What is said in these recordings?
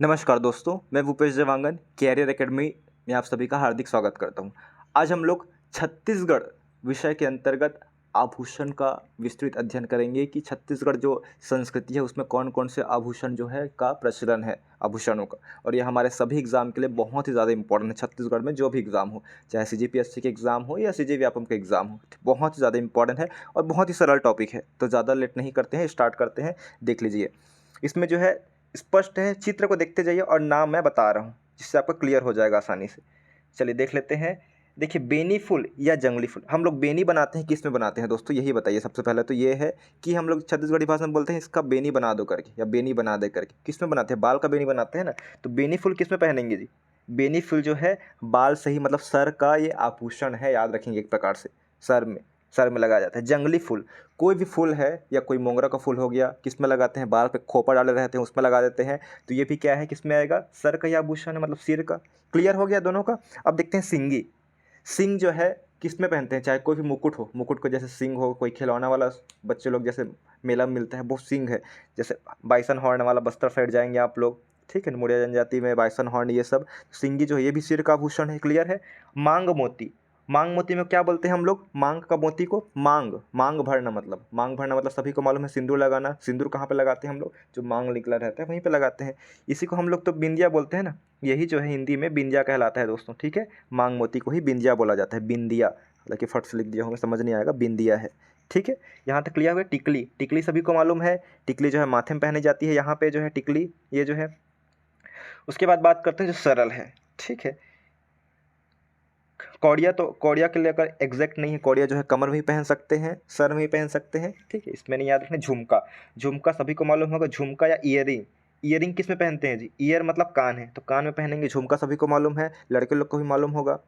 नमस्कार दोस्तों, मैं भूपेश देवांगन कैरियर एकेडमी में आप सभी का हार्दिक स्वागत करता हूं। आज हम लोग छत्तीसगढ़ विषय के अंतर्गत आभूषण का विस्तृत अध्ययन करेंगे कि छत्तीसगढ़ जो संस्कृति है उसमें कौन कौन से आभूषण जो है का प्रचलन है आभूषणों का। और ये हमारे सभी एग्ज़ाम के लिए बहुत ही ज़्यादा इंपॉर्टेंट है। छत्तीसगढ़ में जो भी एग्ज़ाम हो, चाहे CGPSC के एग्ज़ाम हो या CG व्यापम के एग्ज़ाम हो, बहुत ही ज़्यादा इंपॉर्टेंट है और बहुत ही सरल टॉपिक है। तो ज़्यादा लेट नहीं करते हैं, स्टार्ट करते हैं। देख लीजिए, इसमें जो है स्पष्ट है, चित्र को देखते जाइए और नाम मैं बता रहा हूँ जिससे आपका क्लियर हो जाएगा आसानी से। चलिए देख लेते हैं। देखिए, बेनी फूल या जंगली फूल हम लोग बेनी बनाते हैं, किस में बनाते हैं दोस्तों, यही बताइए। सबसे पहले तो ये है कि हम लोग छत्तीसगढ़ी भाषा में बोलते हैं इसका बेनी बना दो करके या बेनी बना दे करके। किस में बनाते हैं? बाल का बेनी बनाते हैं ना। तो बेनी फूल किस में पहनेंगे जी? बेनी फूल जो है बाल से ही, मतलब सर का ये आभूषण है, याद रखेंगे, एक प्रकार से सर में लगाया जाता है। जंगली फूल कोई भी फूल है या कोई मोंगरा का फूल हो गया, किस में लगाते हैं? बाल पे खोपा डाले रहते हैं उसमें लगा देते हैं। तो ये भी क्या है, किस में आएगा? सर का ही आभूषण है, मतलब सिर का। क्लियर हो गया दोनों का। अब देखते हैं सिंगी। सिंग जो है किस में पहनते हैं? चाहे कोई भी मुकुट हो, मुकुट को जैसे सिंग हो, कोई खिलौना वाला बच्चे लोग जैसे मेला में मिलता है वो सिंग है। जैसे बाइसन हॉर्न वाला बस्तर साइड जाएंगे आप लोग, ठीक है, मुड़िया जनजाति में बाइसन हॉर्न ये सब। सिंगी जो है ये भी सिर का आभूषण है। क्लियर है। मांग मोती। मांग मोती में क्या बोलते हैं हम लोग? मांग का मोती को मांग भरना, मतलब मांग भरना मतलब सभी को मालूम है सिंदूर लगाना। सिंदूर कहाँ पे लगाते हैं हम लोग? जो मांग निकला रहता है वहीं पे लगाते हैं। इसी को हम लोग तो बिंदिया बोलते हैं ना। यही जो है हिंदी में बिंदिया कहलाता है दोस्तों, ठीक है। मांग मोती को ही बिंदिया बोला जाता है, बिंदिया। हालांकि फट से लिख दिया होगा, समझ नहीं आएगा, बिंदिया है, ठीक है। यहाँ तक क्लियर हुआ। टिकली। टिकली सभी को मालूम है, टिकली जो है माथे में पहनी जाती है, यहाँ पे जो है टिकली, ये जो है। उसके बाद बात करते हैं जो सरल है, ठीक है। कौड़िया, तो कौड़िया के लिए अगर एग्जैक्ट नहीं है, कौड़िया जो है कमर में ही पहन सकते हैं, सर में ही पहन सकते हैं, ठीक है। इसमें नहीं याद रखना। झुमका। झुमका सभी को मालूम होगा, झुमका या ईयरिंग। ईयरिंग किस में पहनते हैं जी? ईयर मतलब कान है, तो कान में पहनेंगे। झुमका सभी को मालूम है, लड़के लोग को भी मालूम होगा,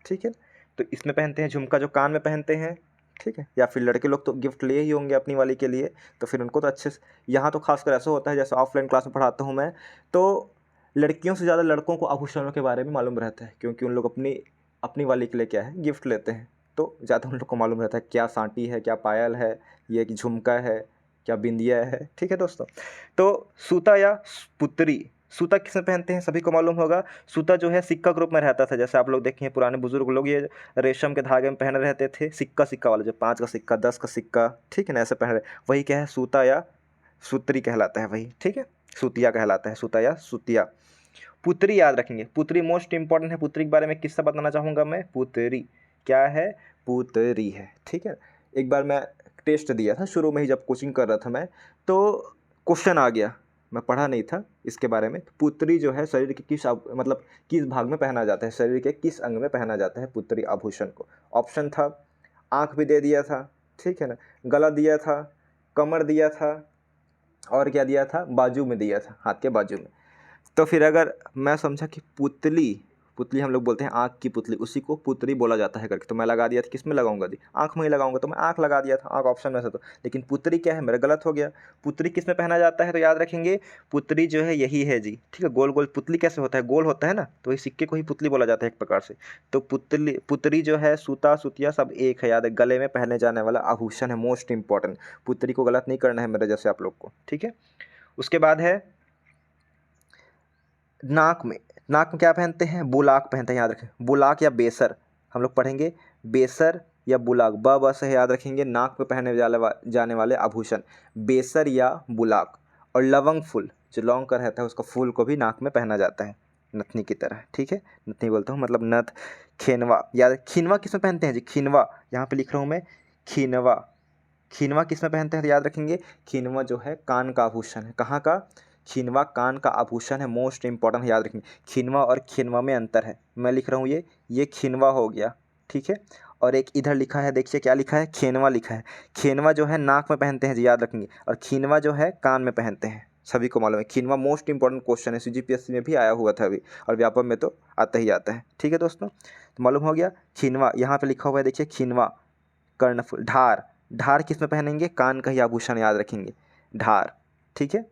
ठीक है। तो इसमें पहनते हैं झुमका, जो कान में पहनते हैं, ठीक है। या फिर लड़के लोग तो गिफ्ट लिए ही होंगे अपनी वाली के लिए, तो फिर उनको तो अच्छे से। यहाँ तो खासकर ऐसा होता है, जैसे ऑफलाइन क्लास में पढ़ाता हूँ मैं, तो लड़कियों से ज़्यादा लड़कों को आभूषणों के बारे में मालूम रहता है, क्योंकि उन लोग अपनी अपनी वाली के लिए क्या है, गिफ्ट लेते हैं। तो ज़्यादा उन लोग को मालूम रहता है क्या सांटी है, क्या पायल है, ये कि झुमका है, क्या बिंदिया है, ठीक है दोस्तों। तो सूता या पुतरी। सूता किस में पहनते हैं? सभी को मालूम होगा। सूता जो है सिक्का ग्रुप में रहता था, जैसे आप लोग देखें पुराने बुजुर्ग लोग ये रेशम के धागे में पहने रहते थे, सिक्का सिक्का वाला, जो 5 का सिक्का, 10 का सिक्का, ठीक है ना, ऐसे पहन रहे। वही क्या है? सूता या सूत्री कहलाता है वही, ठीक है। सूतिया कहलाता है, सूता या सूतिया। पुत्री याद रखेंगे, पुत्री मोस्ट इंपॉर्टेंट है। पुत्री के बारे में किस्सा बताना चाहूँगा मैं। पुत्री क्या है? पुत्री है, ठीक है। एक बार मैं टेस्ट दिया था शुरू में ही, जब कोचिंग कर रहा था मैं, तो क्वेश्चन आ गया, मैं पढ़ा नहीं था इसके बारे में। पुत्री जो है शरीर के मतलब किस भाग में पहना जाता है, शरीर के किस अंग में पहना जाता है पुत्री आभूषण को? ऑप्शन था, आँख भी दे दिया था, ठीक है ना, गला दिया था, कमर दिया था, और क्या दिया था? बाजू में दिया था, हाथ के बाजू में। तो फिर अगर मैं समझा कि पुतली, पुतली हम लोग बोलते हैं आँख की पुतली, उसी को पुतरी बोला जाता है करके, तो मैं लगा दिया था। किस में लगाऊंगा जी? आँख में ही लगाऊंगा, तो मैं आँख लगा दिया था, आँख ऑप्शन में से तो। लेकिन पुतरी क्या है, मेरा गलत हो गया। पुतरी किस में पहना जाता है? तो याद रखेंगे, पुतरी जो है यही है जी, ठीक है। गोल गोल पुतली कैसे होता है? गोल होता है ना, तो वही सिक्के को ही पुतली बोला जाता है एक प्रकार से। तो पुतरी जो है, सूता सूतिया सब एक है, याद है। गले में पहने जाने वाला आभूषण है, मोस्ट इंपॉर्टेंट। पुतरी को गलत नहीं करना है मेरे जैसे आप लोग को, ठीक है। उसके बाद है नाक में। नाक में क्या पहनते हैं? बुलाक पहनते हैं, याद रखें। बुलाक या बेसर हम लोग पढ़ेंगे, बेसर या बुलाक, ब से याद रखेंगे। नाक में पहने जाने वाले आभूषण, बेसर या बुलाक। और लवंग फूल, जो लौंग का रहता है उसका फूल को भी नाक में पहना जाता है, नथनी की तरह, ठीक है। नथनी बोलता हूँ, मतलब नथ। खीनवा, याद, खीनवा किस में पहनते हैं जी? खीनवा यहाँ पे लिख रहा हूँ मैं, खीनवा। खीनवा किस में पहनते हैं तो याद रखेंगे, खीनवा जो है कान का आभूषण है। कहाँ का? खीनवा कान का आभूषण है, मोस्ट इंपॉर्टेंट, याद रखेंगे। खीनवा और खीनवा में अंतर है, मैं लिख रहा हूँ ये खीनवा हो गया, ठीक है। और एक इधर लिखा है, देखिए क्या लिखा है, खेनवा लिखा है। खेनवा जो है नाक में पहनते हैं जी, याद रखेंगे। और खीनवा जो है कान में पहनते हैं, सभी को मालूम है। खीनवा मोस्ट इंपॉर्टेंट क्वेश्चन है, CGPSC में भी आया हुआ था अभी, और व्यापम में तो आता ही आता है, ठीक है दोस्तों। तो मालूम हो गया। खीनवा यहाँ पे लिखा हुआ है, देखिए, खीनवा। कर्णफूल। ढार। ढार किस में पहनेंगे? कान का ही आभूषण, याद रखेंगे, ढार, ठीक है।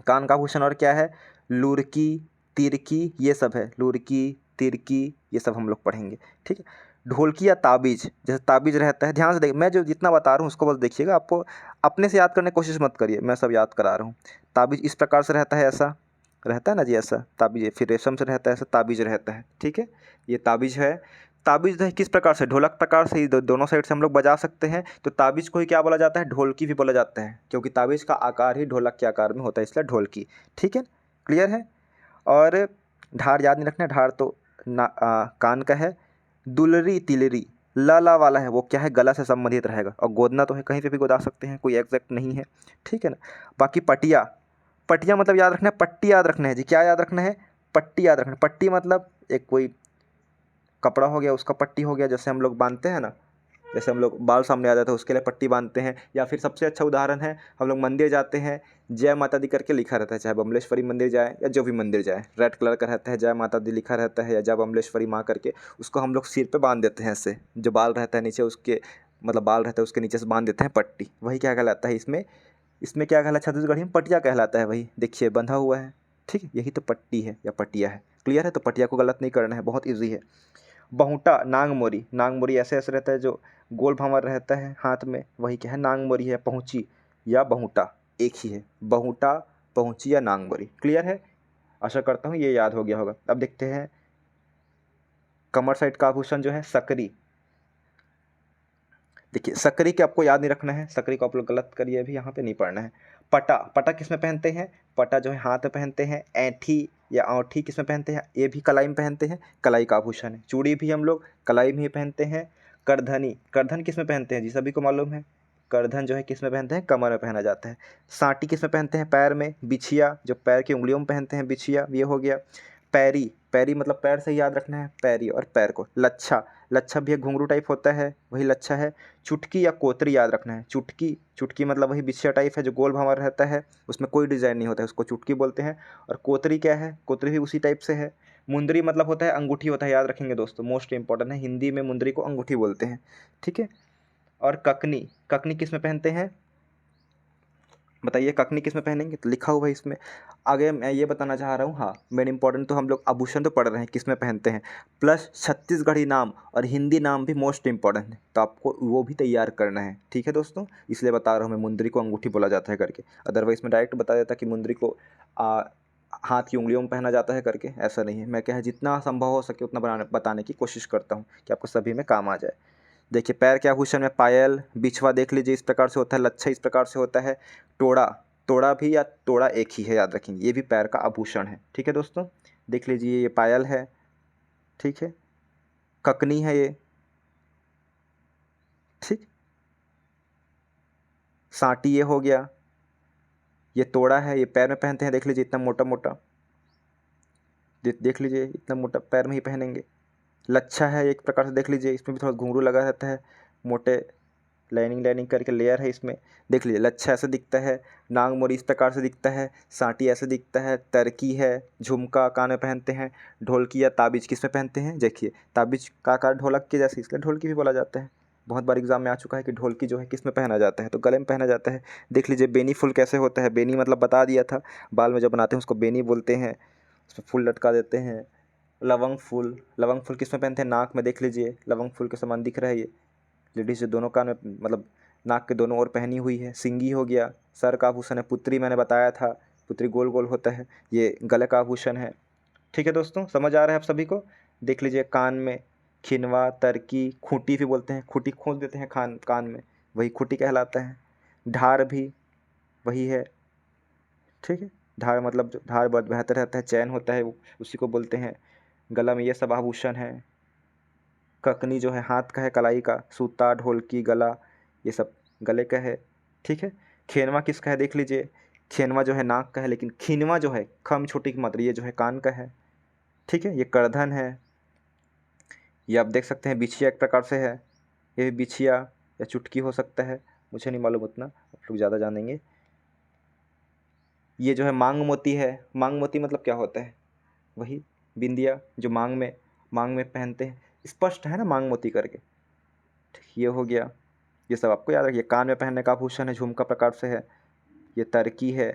कान का आभूषण। और क्या है? लुरकी, तिरकी, ये सब है। लुरकी, तिरकी, ये सब हम लोग पढ़ेंगे, ठीक है। ढोलकी या ताबीज, जैसे ताबीज रहता है, ध्यान से देखिए, मैं जो जितना बता रहा हूँ उसको बस देखिएगा, आपको अपने से याद करने की कोशिश मत करिए, मैं सब याद करा रहा हूँ। ताबीज इस प्रकार से रहता है, ऐसा, रहता है ना जी ऐसा ताबीज, फिर रेशम से रहता है ऐसा ताबीज रहता है, ठीक है। ये ताबीज है। ताबीज है किस प्रकार से, ढोलक प्रकार से ही दोनों साइड से हम लोग बजा सकते हैं, तो ताबीज को ही क्या बोला जाता है, ढोलकी भी बोला जाता है, क्योंकि ताबीज का आकार ही ढोलक के आकार में होता है, इसलिए ढोलकी, ठीक है, क्लियर है। और ढार याद नहीं रखना है, ढार तो कान का है। दुलरी तिलरी ला ला वाला है, वो क्या है, गला से संबंधित रहेगा, और गोदना तो है, कहीं पे भी गोदा सकते हैं, कोई एग्जैक्ट नहीं है, ठीक है ना। बाकी पटिया, पटिया मतलब याद रखना है, पट्टी याद रखना है जी, क्या याद रखना है, पट्टी याद रखना है। पट्टी मतलब एक कोई कपड़ा हो गया, उसका पट्टी हो गया, जैसे हम लोग बांधते हैं ना, जैसे हम लोग बाल सामने आ जाते हैं उसके लिए पट्टी बांधते हैं। या फिर सबसे अच्छा उदाहरण है, हम लोग मंदिर जाते हैं, जय माता दी करके लिखा रहता है, चाहे बमलेश्वरी मंदिर जाए या जो भी मंदिर जाए, रेड कलर का रहता है, जय माता दी लिखा रहता है या जय बमलेश्वरी माँ करके, उसको हम लोग सिर पे बांध देते हैं ऐसे, जो बाल रहता है नीचे उसके, मतलब बाल रहता है उसके नीचे से बांध देते हैं पट्टी, वही क्या कहलाता है इसमें, इसमें क्या कहलाता है छत्तीसगढ़ी में पटिया कहलाता है, वही देखिए बंधा हुआ है, ठीक है, यही तो पट्टी है या पटिया है, क्लियर है। तो पटिया को गलत नहीं करना है, बहुत ईजी है। बहुटा नांगमोरी, नांगमोरी ऐसे ऐसे रहता है जो गोल भंवर रहता है हाथ में, वही क्या है, नांगमोरी है। पहुँची या बहुटा एक ही है, बहुटा पहुँची या नांगमोरी, क्लियर है। आशा करता हूँ ये याद हो गया होगा। अब देखते हैं कमर साइड का आभूषण जो है सकरी। देखिए सकरी के आपको याद नहीं रखना है, सकरी को आप लोग गलत करिए, अभी यहाँ पे नहीं पढ़ना है। पटा, पटा किस में पहनते हैं, पटा जो है हाथ में पहनते हैं। ऐंठी या औंठी किस में पहनते हैं, ये भी कलाई में पहनते हैं, कलाई का आभूषण है। चूड़ी भी हम लोग कलाई में ही पहनते हैं। करधनी, करधन किस में पहनते हैं जी, सभी को मालूम है, करधन जो है किस में पहनते हैं, कमर में पहना जाता है। साटी किस में पहनते हैं, पैर में। बिछिया जो पैर की उंगलियों में पहनते हैं, बिछिया, ये हो गया। पैरी, पैरी मतलब पैर से ही याद रखना है, पैरी और पैर को। लच्छा, लच्छा भी एक घुंघरू टाइप होता है, वही लच्छा है। चुटकी या कोतरी याद रखना है, चुटकी, चुटकी मतलब वही बिछिया टाइप है जो गोल भंवर रहता है, उसमें कोई डिज़ाइन नहीं होता है, उसको चुटकी बोलते हैं। और कोतरी क्या है, कोतरी भी उसी टाइप से है। मुंदरी मतलब होता है अंगूठी होता है, याद रखेंगे दोस्तों, मोस्ट इंपॉर्टेंट है, हिंदी में मुंदरी को अंगूठी बोलते हैं, ठीक है। और ककनी, ककनी किस में पहनते हैं, बताइए ककनी किस में पहनेंगे, तो लिखा हुआ है इसमें। आगे मैं ये बताना चाह रहा हूँ, हाँ मेन इंपॉर्टेंट, तो हम लोग आभूषण तो पढ़ रहे हैं किस में पहनते हैं, प्लस छत्तीसगढ़ी नाम और हिंदी नाम भी मोस्ट इंपॉर्टेंट है, तो आपको वो भी तैयार करना है, ठीक है दोस्तों। इसलिए बता रहा हूँ मैं, मुंदरी को अंगूठी बोला जाता है करके, अदरवाइज मैं डायरेक्ट बता देता कि मुंदरी को हाथ की उंगलियों में पहना जाता है करके, ऐसा नहीं है। मैं क्या है, जितना संभव हो सके उतना बताने की कोशिश करता हूँ कि आपको सभी में काम आ जाए। देखिए पैर के आभूषण में पायल, बिछवा देख लीजिए इस प्रकार से होता है, लच्छा इस प्रकार से होता है। टोड़ा, टोड़ा भी या टोड़ा एक ही है, याद रखेंगे, ये भी पैर का आभूषण है, ठीक है दोस्तों। देख लीजिए ये पायल है, ठीक है, ककनी है ये, ठीक, साटी ये हो गया, ये तोड़ा है, ये पैर में पहनते हैं, देख लीजिए इतना मोटा मोटा, देख लीजिए इतना मोटा पैर में ही पहनेंगे। लच्छा है एक प्रकार से, देख लीजिए इसमें भी थोड़ा घुंघरू लगा रहता है, मोटे लाइनिंग लाइनिंग करके लेयर है इसमें, देख लीजिए। लच्छा ऐसे दिखता है, नांग मोरी इस प्रकार से दिखता है, साटी ऐसे दिखता है, तरकी है, झुमका कान में पहनते हैं। ढोलकी या ताबीज किस में पहनते हैं, देखिए ताबीज का आकार ढोलक के जैसे, इसलिए ढोलकी भी बोला जाता है। बहुत बार एग्जाम में आ चुका है कि ढोलकी जो है किस में पहना जाता है, तो गले में पहना जाता है। देख लीजिए बेनी फुल कैसे होता है, बेनी मतलब बता दिया था, बाल में जब बनाते हैं उसको बेनी बोलते हैं, उसमें फूल लटका देते हैं। लवंग फूल, लवंग फूल किस में पहनते हैं, नाक में, देख लीजिए लवंग फूल के समान दिख रहा है ये, लेडीज जो दोनों कान में, मतलब नाक के दोनों ओर पहनी हुई है। सिंगी हो गया, सर का आभूषण है। पुत्री मैंने बताया था, पुत्री गोल गोल होता है, ये गले का आभूषण है, ठीक है दोस्तों, समझ आ रहा है आप सभी को। देख लीजिए कान में खिनवा, तरकी, खूंटी भी बोलते हैं, खूंटी खोल देते हैं कान में, वही खूंटी कहलाता है। ढार भी वही है, ठीक है, ढार मतलब जो ढार बहुत बेहतर रहता है, चैन होता है वो, उसी को बोलते हैं। गला में ये सब आभूषण है। ककनी जो है हाथ का है, कलाई का। सूता, ढोलकी, गला, ये सब गले का है, ठीक है। खेनवा किसका है, देख लीजिए, खेनवा जो है नाक का है, लेकिन खिनवा जो है खम छोटी की मात्रा, ये जो है कान का है, ठीक है। ये करधन है, ये आप देख सकते हैं। बिछिया एक प्रकार से है, ये भी बिछिया या चुटकी हो सकता है, मुझे नहीं मालूम उतना, आप लोग ज़्यादा जानेंगे। ये जो है मांग मोती है, मांग मोती मतलब क्या होता है, वही बिंदिया जो मांग में पहनते हैं, स्पष्ट है ना मांग मोती करके, ठीक, ये हो गया। ये सब आपको याद रखिए। कान में पहनने का आभूषण है, झुमका प्रकार से है। ये तरकी है,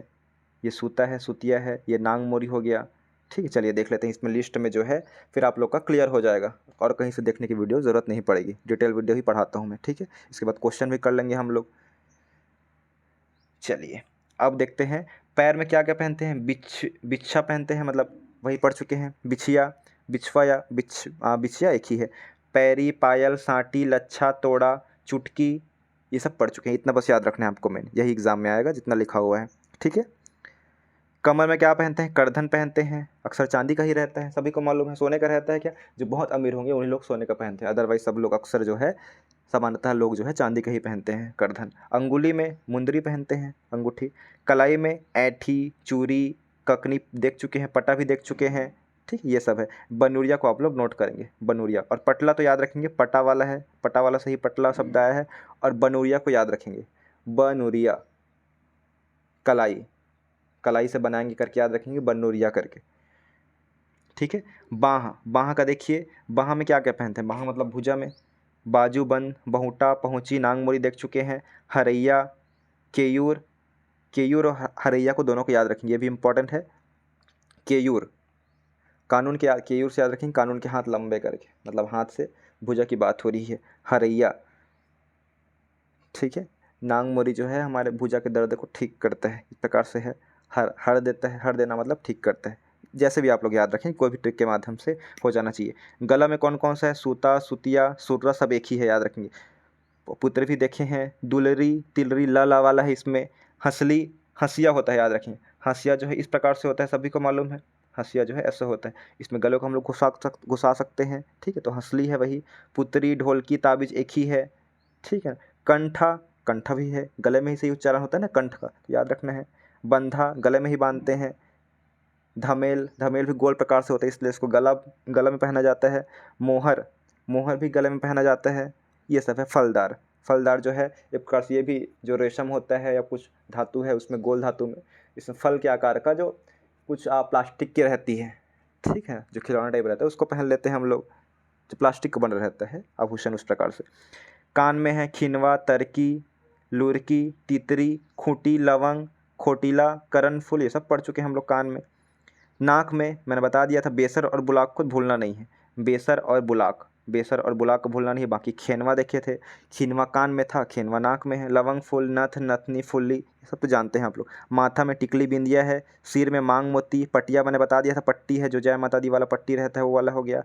ये सूता है, सुतिया है, ये नांग मोरी हो गया, ठीक है। चलिए देख लेते हैं इसमें लिस्ट में जो है, फिर आप लोग का क्लियर हो जाएगा, और कहीं से देखने की वीडियो ज़रूरत नहीं पड़ेगी, डिटेल वीडियो ही पढ़ाता हूँ मैं, ठीक है। इसके बाद क्वेश्चन भी कर लेंगे हम लोग। चलिए अब देखते हैं पैर में क्या क्या पहनते हैं, बिच्छा पहनते हैं, मतलब वही पढ़ चुके हैं, बिछिया, बिछवा या बिछिया एक ही है। पैरी, पायल, सांटी, लच्छा, तोड़ा, चुटकी, ये सब पढ़ चुके हैं। इतना बस याद रखना है आपको, मैंने यही एग्जाम में आएगा जितना लिखा हुआ है, ठीक है। कमर में क्या पहनते हैं, करधन पहनते हैं, अक्सर चांदी का ही रहता है, सभी को मालूम है। सोने का रहता है क्या, जो बहुत अमीर होंगे उन्हीं लोग सोने का पहनते हैं, अदरवाइज सब लोग अक्सर जो है सामान्यतः लोग जो है चांदी का ही पहनते हैं, करधन। अंगुली में मुंदरी पहनते हैं, अंगूठी। कलाई में ऐठी, चूड़ी, ककनी देख चुके हैं, पटा भी देख चुके हैं, ठीक, ये सब है। बनूरिया को आप लोग नोट करेंगे, बनूरिया। और पटला तो याद रखेंगे, पटा वाला है, पटा वाला से ही पटला शब्द आया है। और बनूरिया को याद रखेंगे, बनूरिया। कलाई, कलाई से बनाएंगे करके याद रखेंगे, बनूरिया करके, ठीक है। बाह, बाह का देखिए, बाह में क्या क्या पहनते हैं, बाह मतलब भुजा में। बाजूबंद, बहुटा, पहुँची, नांगमोरी देख चुके हैं। हरैया, केयूर, केयूर और हरैया को दोनों को याद रखेंगे, ये भी इंपॉर्टेंट है। केयूर, कानून के केयूर से याद रखेंगे, कानून के हाथ लंबे करके, मतलब हाथ से भुजा की बात हो रही है। हरैया, ठीक है। नांगमोरी जो है हमारे भुजा के दर्द को ठीक करता है, इस प्रकार से है। हर देता है, हर देना मतलब ठीक करता है। जैसे भी आप लोग याद रखें, कोई भी ट्रिक के माध्यम से हो जाना चाहिए। गला में कौन कौन सा है, सूता, सुतिया, सुर्रा, सब एक ही है, याद रखेंगे। पुत्र भी देखे हैं। दुलरी, तिलरी, ला वाला है इसमें। हंसली, हंसिया होता है, याद रखेंगे। हंसिया जो है इस प्रकार से होता है, सभी को मालूम है। हंसिया जो है ऐसा होता है, इसमें गले को हम लोग घुसा सकते हैं, ठीक है। तो हंसली है वही। पुतरी, ढोलकी, ताबीज एक ही है, ठीक है। कंठा, कंठा भी है, गले में ही सही उच्चारण होता है ना कंठ का, तो याद रखना है। बंधा, गले में ही बांधते हैं। धमेल, धमेल भी गोल प्रकार से होता है, इसलिए इसको गला में पहना जाता है। मोहर, मोहर भी गले में पहना जाता है। ये सब है। फलदार, फलदार जो है एक प्रकार से ये भी जो रेशम होता है या कुछ धातु है उसमें, गोल धातु में, इसमें फल के आकार का जो कुछ प्लास्टिक की रहती है, ठीक है, जो खिलौना टाइप रहता है उसको पहन लेते हैं हम लोग, जो प्लास्टिक का बना रहता है आभूषण, उस प्रकार से। कान में है खिनवा, तरकी, लुरकी, तितरी, खूंटी, लवंग, खोटीला, करणफूल, ये सब पढ़ चुके हैं हम लोग कान में। नाक में मैंने बता दिया था, बेसर और बुलाक को भूलना नहीं है, बेसर और बुलाक, बेसर और बुलाक को भूलना नहीं है। बाकी खेनवा देखे थे, खिनवा कान में था, खेनवा नाक में है। लवंग फूल, नथ, नथनी, फुल्ली, ये सब तो जानते हैं आप लोग। माथा में टिकली बिंदिया है। सिर में मांग मोती, पटिया मैंने बता दिया था, पट्टी है जो जय माता दी वाला पट्टी रहता है वो वाला हो गया।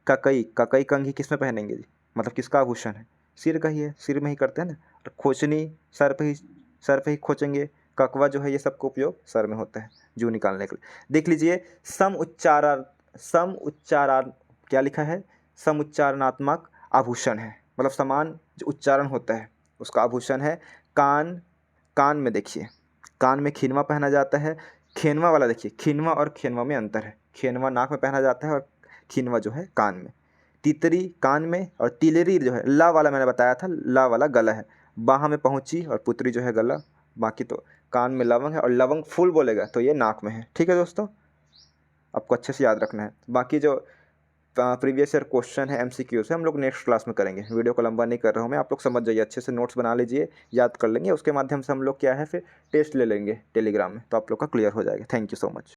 ककई, ककई कंघी किस में पहनेंगे जी, मतलब किसका आभूषण है, सिर का ही है, सिर में ही करते हैं ना। और खोचनी, सर पे ही खोचेंगे। ककवा जो है ये सब का उपयोग सर में होता है जू निकालने के लिए। देख लीजिए, सम उच्चारण क्या लिखा है, सम उच्चारणात्मक आभूषण है, मतलब समान जो उच्चारण होता है उसका आभूषण है। कान, कान में देखिए, कान में खिनवा पहना जाता है। खेनवा वाला देखिए, खिनवा और खेनवा में अंतर है, खेनवा नाक में पहना जाता है और खिनवा जो है कान में। तितरी कान में, और तिलरी जो है ला वाला मैंने बताया था, ला वाला गला है। बाह में पहुँची और पुतरी जो है गला। बाकी तो कान में लवंग है, और लवंग फूल बोलेगा तो ये नाक में है, ठीक है दोस्तों, आपको अच्छे से याद रखना है। बाकी जो प्रीवियस ईयर क्वेश्चन है MCQ से हम लोग नेक्स्ट क्लास में करेंगे, वीडियो को लंबा नहीं कर रहा हूँ मैं, आप लोग समझ जाइए, अच्छे से नोट्स बना लीजिए, याद कर लेंगे, उसके माध्यम से हम लोग क्या है फिर टेस्ट ले लेंगे टेलीग्राम में, तो आप लोग का क्लियर हो जाएगा। Thank you so much.